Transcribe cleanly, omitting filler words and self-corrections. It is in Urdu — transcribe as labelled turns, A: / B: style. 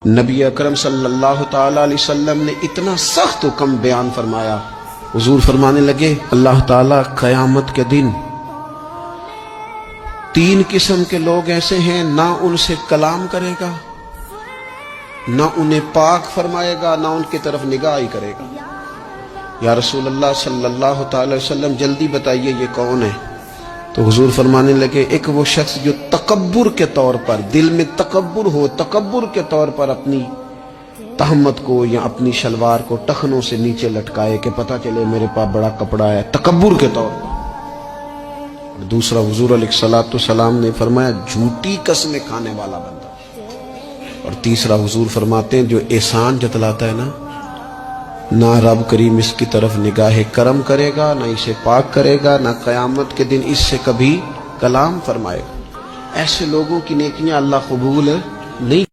A: نبی اکرم صلی اللہ تعالی علیہ وسلم نے اتنا سخت حکم بیان فرمایا. حضور فرمانے لگے اللہ تعالیٰ قیامت کے دن 3 قسم کے لوگ ایسے ہیں، نہ ان سے کلام کرے گا، نہ انہیں پاک فرمائے گا، نہ ان کی طرف نگاہ ہی کرے گا. یا رسول اللہ صلی اللہ تعالی وسلم جلدی بتائیے یہ کون ہے؟ تو حضور فرمانے لگے ایک وہ شخص جو تکبر کے طور پر، دل میں تکبر ہو، تکبر کے طور پر اپنی تہمت کو یا اپنی شلوار کو ٹخنوں سے نیچے لٹکائے کہ پتہ چلے میرے پاس بڑا کپڑا ہے، تکبر کے طور پر. دوسرا حضور علیہ الصلوۃ والسلام نے فرمایا جھوٹی قسمیں کھانے والا بندہ. اور تیسرا حضور فرماتے ہیں جو احسان جتلاتا ہے نا، نہ رب کریم اس کی طرف نگاہ کرم کرے گا، نہ اسے پاک کرے گا، نہ قیامت کے دن اس سے کبھی کلام فرمائے گا. ایسے لوگوں کی نیکیاں اللہ قبول نہیں